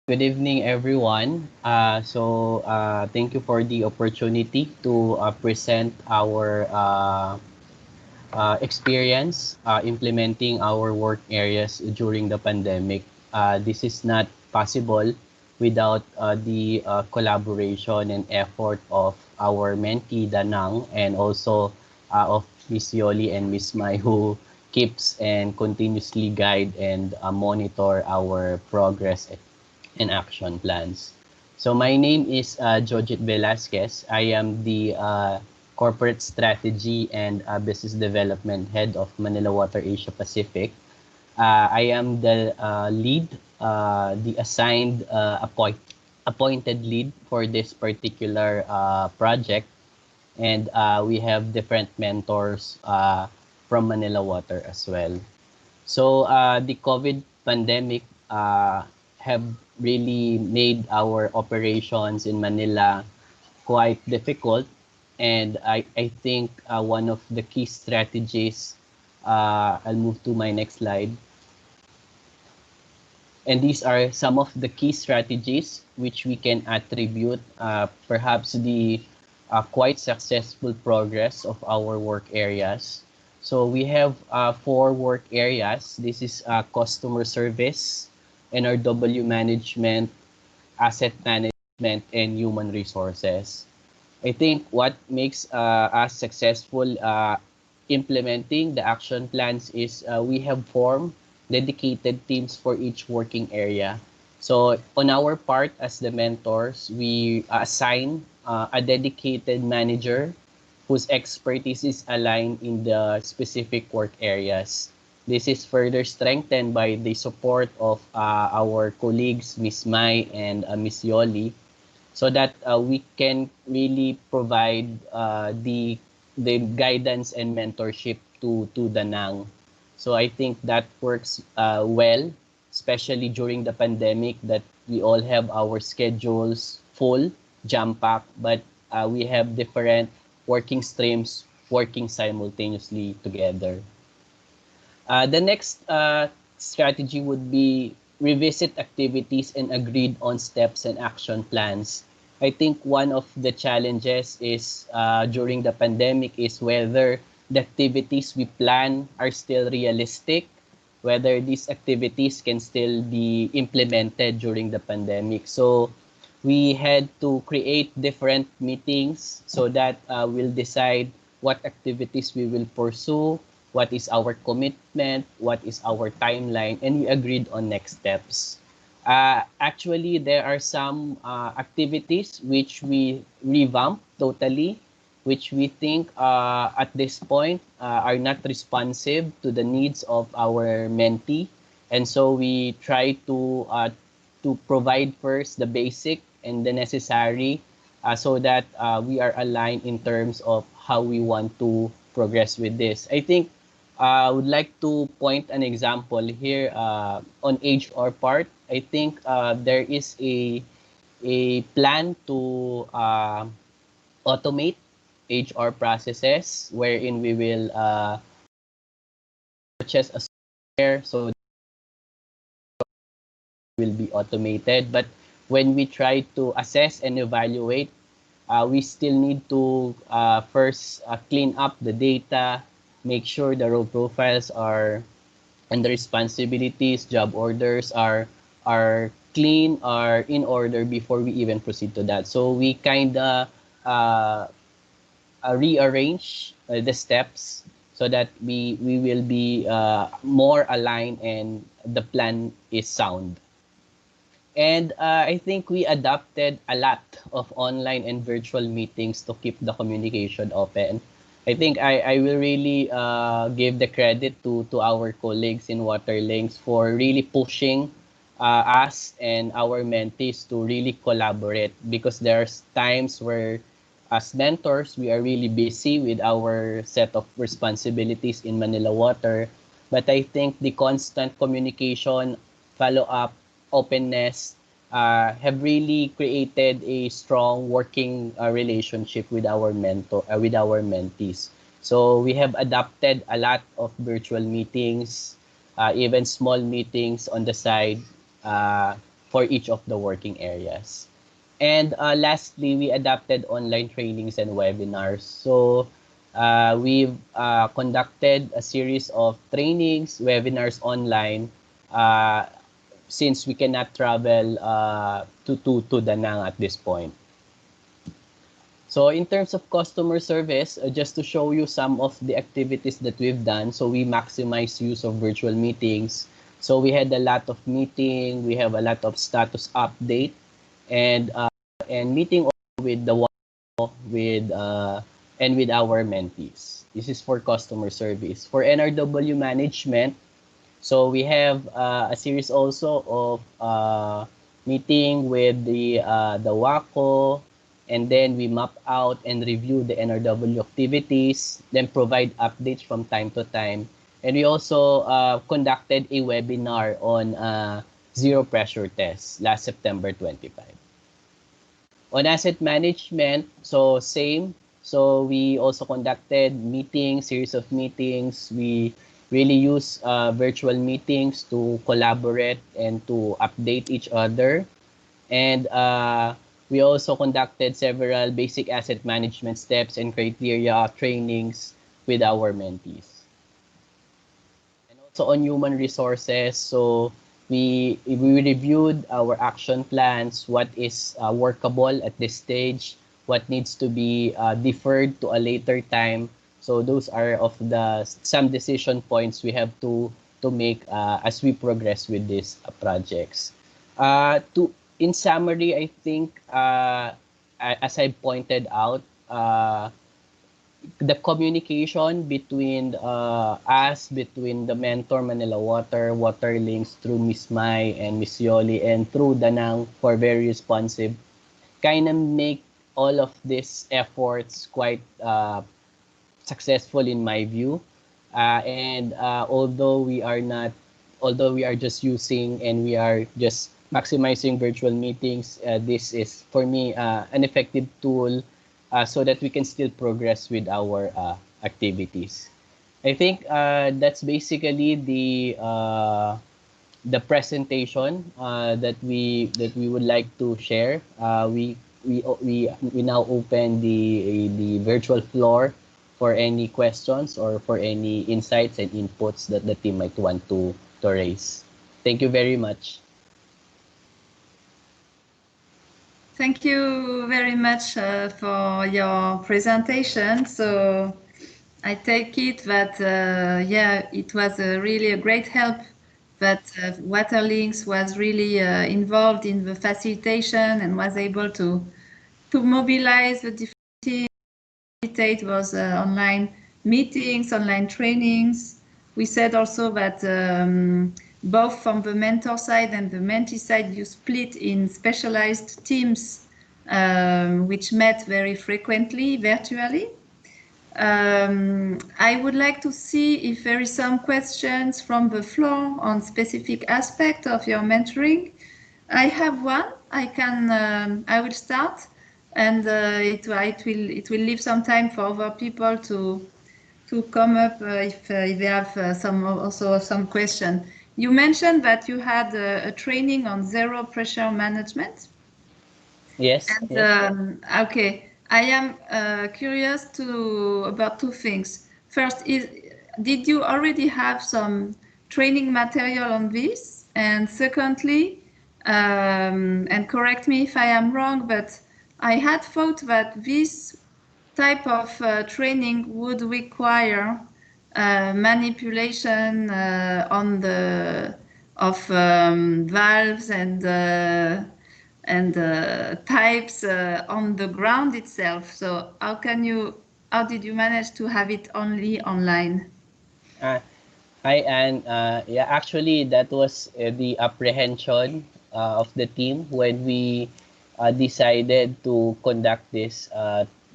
Good evening, everyone. Thank you for the opportunity to present our experience implementing our work areas during the pandemic. This is not possible without the collaboration and effort of our mentee Danang and also of Miss Yoli and Miss Mai who keeps and continuously guide and monitor our progress and action plans. So my name is Jojit Velasquez. I am the Corporate Strategy and Business Development Head of Manila Water Asia Pacific. I am the lead, the assigned appointed lead for this particular project. And we have different mentors from Manila Water as well. So the COVID pandemic have really made our operations in Manila quite difficult. And I think one of the key strategies, I'll move to my next slide. And these are some of the key strategies which we can attribute perhaps the quite successful progress of our work areas. So we have four work areas. This is customer service, NRW management, asset management, and human resources. I think what makes us successful implementing the action plans is we have formed dedicated teams for each working area. So on our part as the mentors, we assign a dedicated manager whose expertise is aligned in the specific work areas. This is further strengthened by the support of our colleagues, Miss Mai and Miss Yoli, so that we can really provide the guidance and mentorship to the Nang. So I think that works well, especially during the pandemic that we all have our schedules full, jam-packed, but we have different working streams working simultaneously together. The next strategy would be revisit activities and agreed on steps and action plans. I think one of the challenges is during the pandemic is whether the activities we plan are still realistic, whether these activities can still be implemented during the pandemic. So we had to create different meetings so that we'll decide what activities we will pursue, what is our commitment, what is our timeline, and we agreed on next steps. Actually, there are some activities which we revamped totally, which we think at this point are not responsive to the needs of our mentee. And so we try to provide first the basic and the necessary so that we are aligned in terms of how we want to progress with this. I think I would like to point an example here on HR part. I think there is a plan to automate HR processes wherein we will purchase a software so will be automated. But when we try to assess and evaluate, we still need to first clean up the data, make sure the role profiles are and the responsibilities, job orders are clean, are in order before we even proceed to that. So we kind of rearrange the steps so that we will be more aligned and the plan is sound. And I think we adopted a lot of online and virtual meetings to keep the communication open. I think I will really give the credit to our colleagues in Waterlinks for really pushing us and our mentees to really collaborate, because there's times where as mentors, we are really busy with our set of responsibilities in Manila Water. But I think the constant communication, follow-up, openness have really created a strong working relationship with our with our mentees. So we have adopted a lot of virtual meetings, even small meetings on the side. for each of the working areas. And lastly, we adapted online trainings and webinars. So we've conducted a series of trainings, webinars online, uh, since we cannot travel to Da Nang at this point. So in terms of customer service, just to show you some of the activities that we've done, so we maximize use of virtual meetings. So we had a lot of meeting, we have a lot of status update, and meeting with the with and with our mentees. This is for customer service. For NRW management, so we have a series also of meeting with the WACO, and then we map out and review the NRW activities, then provide updates from time to time. And we also conducted a webinar on zero pressure tests last September 25. On asset management, so same. So we also conducted meetings, series of meetings. We really use virtual meetings to collaborate and to update each other. And we also conducted several basic asset management steps and criteria trainings with our mentees. And also on human resources, so we reviewed our action plans, what is workable at this stage, what needs to be deferred to a later time. So those are of the some decision points we have to make as we progress with these projects. To in summary, I think as I pointed out, the communication between us, between the mentor Manila Water, Water Links through Miss Mai and Miss Yoli, and through Danang for very responsive, kind of make all of these efforts quite successful in my view. And although we are just using and we are just maximizing virtual meetings, this is for me an effective tool so that we can still progress with our activities. I think that's basically the presentation that we would like to share. We now open the virtual floor for any questions or for any insights and inputs that the team might want to raise. Thank you very much. Thank you very much for your presentation. So I take it that, yeah, it was really a great help that Waterlinks was really involved in the facilitation and was able to mobilize the different teams, facilitate those online meetings, online trainings. We said also that both from the mentor side and the mentee side, you split in specialized teams, which met very frequently virtually. I would like to see if there is some questions from the floor on specific aspect of your mentoring. I have one. I will start, and it will leave some time for other people to come up if they have some question. You mentioned that you had a training on zero pressure management. Yes. And Yes. okay, I am curious about two things. First, did you already have some training material on this? And secondly, and correct me if I am wrong, but I had thought that this type of training would require manipulation on the of valves and types on the ground itself. So how did you manage to have it only online? Uh, Hi, Anne. Yeah, actually, that was the apprehension of the team when we decided to conduct this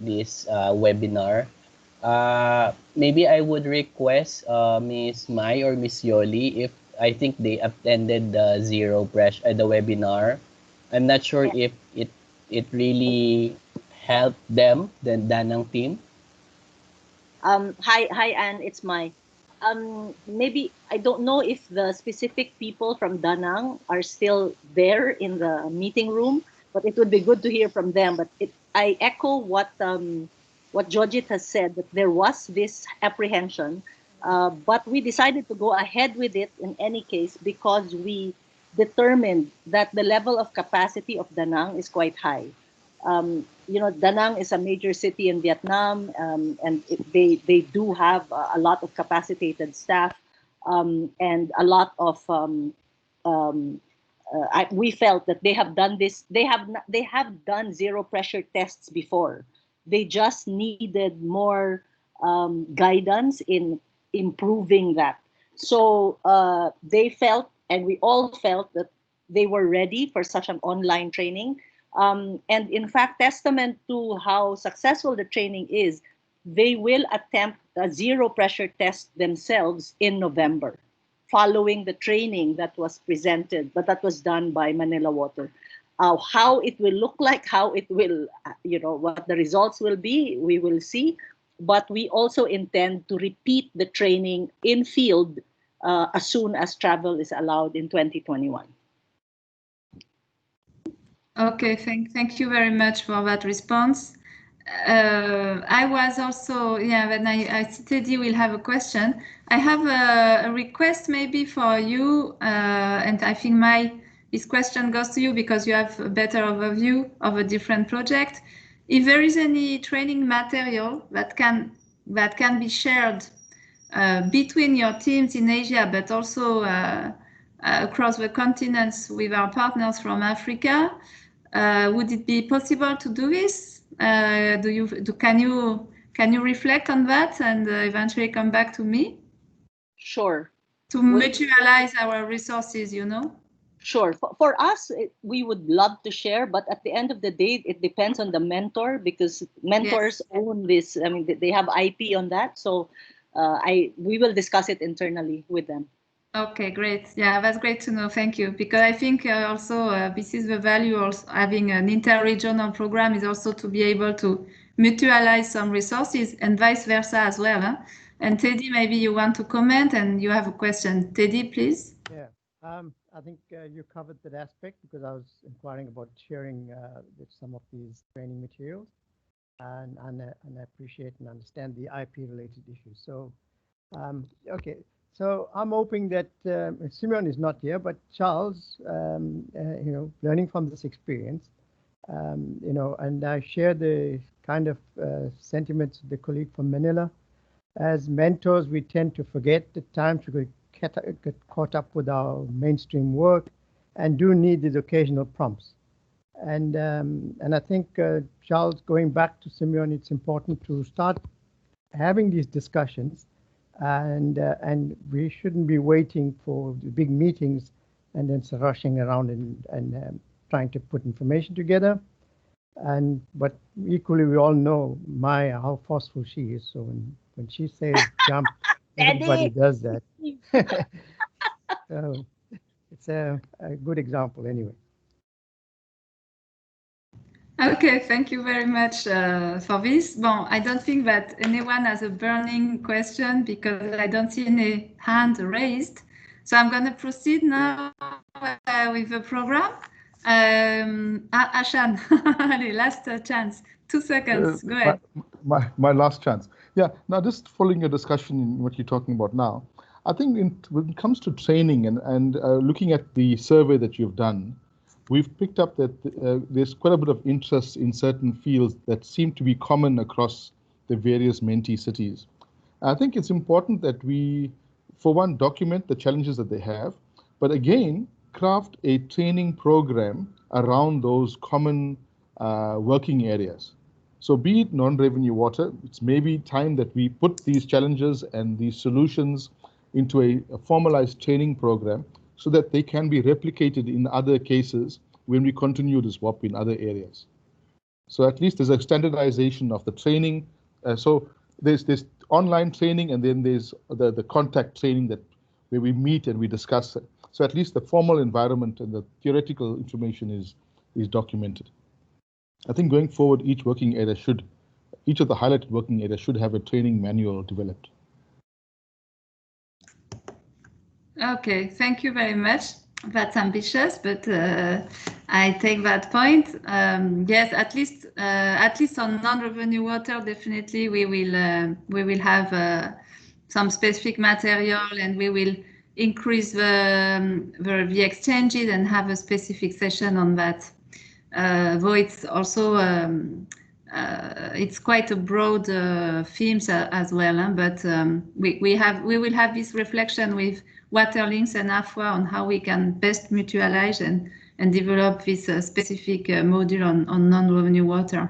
webinar. Maybe I would request Miss Mai or Miss Yoli if I think they attended the zero pressure the webinar. I'm not sure if it really helped them, the Danang team. Hi, Anne. It's Mai. maybe I don't know if the specific people from Danang are still there in the meeting room, but it would be good to hear from them. But I echo what Jojit has said, that there was this apprehension, but we decided to go ahead with it in any case because we determined that the level of capacity of Danang is quite high. Da Nang is a major city in Vietnam, and they do have a lot of capacitated staff, and a lot of um, we felt that they have done this. They have done zero pressure tests before. They just needed more guidance in improving that. So they felt, and we all felt that they were ready for such an online training. And in fact, testament to how successful the training is, they will attempt a zero pressure test themselves in November, following the training that was presented, but that was done by Manila Water. How it will look like, how it will, what the results will be, we will see. But we also intend to repeat the training in field as soon as travel is allowed in 2021. Okay, thank you very much for that response. I was also, yeah, when I Teddy will have a question. I have a request maybe for you, and I think this question goes to you because you have a better overview of a different project. If there is any training material that can be shared between your teams in Asia, but also across the continents with our partners from Africa, would it be possible to do this? Can you reflect on that and eventually come back to me Sure. to Well, mutualize our resources? sure. For us, we would love to share, but at the end of the day, it depends on the mentor, because mentors Yes. own this. I mean, they have IP on that. So we will discuss it internally with them. Okay, great. Yeah, that's great to know. Thank you. Because I think also this is the value of having an inter-regional program, is also to be able to mutualize some resources and vice versa as well. Huh? And Teddy, maybe you want to comment and you have a question. Teddy, please. Yeah, I think you covered that aspect because I was inquiring about sharing with some of these training materials, and I appreciate and understand the IP related issues. So, okay, so I'm hoping that Simeon is not here, but Charles, learning from this experience, and I share the kind of sentiments of the colleague from Manila. As mentors, we tend to forget the time to get caught up with our mainstream work and do need these occasional prompts. And I think, Charles, going back to Simeon, it's important to start having these discussions, and we shouldn't be waiting for the big meetings and then rushing around and trying to put information together. But equally, we all know Maya, how forceful she is. So when she says jump, everybody does that. So it's a good example anyway. Okay, thank you very much for this. Bon, I don't think that anyone has a burning question because I don't see any hand raised. So I'm going to proceed now with the program. Ashan, last chance. 2 seconds. Go ahead. My last chance. Yeah. Now, just following your discussion in what you're talking about now, I think when it comes to training and looking at the survey that you've done, we've picked up that there's quite a bit of interest in certain fields that seem to be common across the various mentee cities. I think it's important that we, for one, document the challenges that they have, but again, craft a training program around those common working areas. So be it non-revenue water, it's maybe time that we put these challenges and these solutions into a formalized training program so that they can be replicated in other cases when we continue this WOP in other areas. So at least there's a standardization of the training. So there's this online training, and then there's the contact training where we meet and we discuss it. So at least the formal environment and the theoretical information is documented. I think going forward, each of the highlighted working areas should have a training manual developed. Okay, thank you very much. That's ambitious, but I take that point. Yes, at least on non-revenue water, definitely we will have some specific material, and we will increase the exchanges and have a specific session on that. Though it's also it's quite a broad themes as well, huh? But we will have this reflection with Waterlinks and AFWA on how we can best mutualize and develop this specific module on non-revenue water.